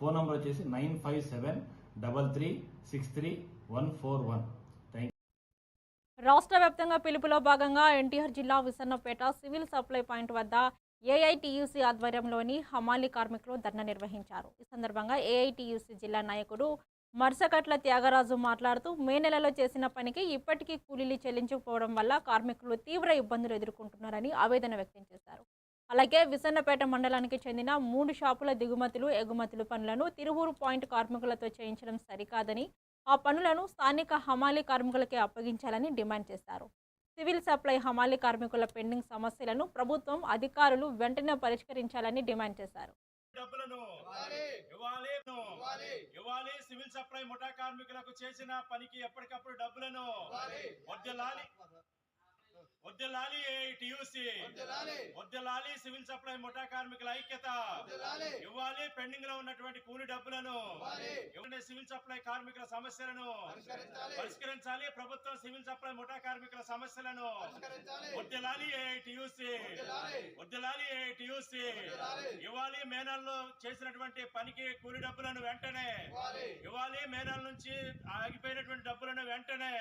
Phone number వచ్చేసి 9573363141. రాష్ట్ర వ్యాప్తంగా పిలుపులో భాగంగా ఎన్టీఆర్ జిల్లా విసన్నపేట సివిల్ సప్లై పాయింట్ వద్ద ఏఐటీయూసీ ఆధ్వర్యంలోని హమాలీ కార్మికులు ధర్నా నిర్వహించారు. ఈ సందర్భంగా ఏఐటీయూసీ జిల్లా నాయకుడు మర్సకట్ల త్యాగరాజు మాట్లాడుతూ మే నెలలో చేసిన పనికి ఇప్పటికీ కూలీలు చెల్లించకపోవడం వల్ల కార్మికులు తీవ్ర ఇబ్బందులు ఎదుర్కొంటున్నారని ఆవేదన వ్యక్తం చేశారు. అలాగే విసన్నపేట మండలానికి చెందిన 3 షాపుల దిగుమతులు ఎగుమతులు పనులను తిరువూరు పాయింట్ కార్మికులతో చేయించడం సరికాదని, ఆ పనులను స్థానిక హమాలీ కార్మికులకే అప్పగించాలని డిమాండ్ చేశారు. సివిల్ సప్లై హమాలీ కార్మికుల పెండింగ్ సమస్యలను ప్రభుత్వం అధికారులు వెంటనే పరిష్కరించాలని డిమాండ్ చేశారు. సివిల్ సప్లై ముఠా కార్మికులకు చేసిన పనికి ఎప్పటికప్పుడు డబ్బులను వద్దలాలి ఏఐటీయూసీ వద్దలాలి సివిల్ సప్లై ముఠా కార్మికుల ఐక్యత ఇవ్వాలి. పెండింగ్ లో ఉన్నటువంటి కూలి డబ్బులను సివిల్ సప్లై కార్మికుల సమస్యలను పరిష్కరించాలి. ప్రభుత్వం సివిల్ సప్లై ముఠా కార్మికుల సమస్యలను వద్దలాలి ఏఐటీయూసీ వద్దలాలి ఏఐటీయూసీ ఇవ్వాలి. మే నెలలో చేసినటువంటి పనికి కూలి డబ్బులను వెంటనే ఇవ్వాలి. మే నెల నుంచి ఆగిపోయినటువంటి డబ్బులను వెంటనే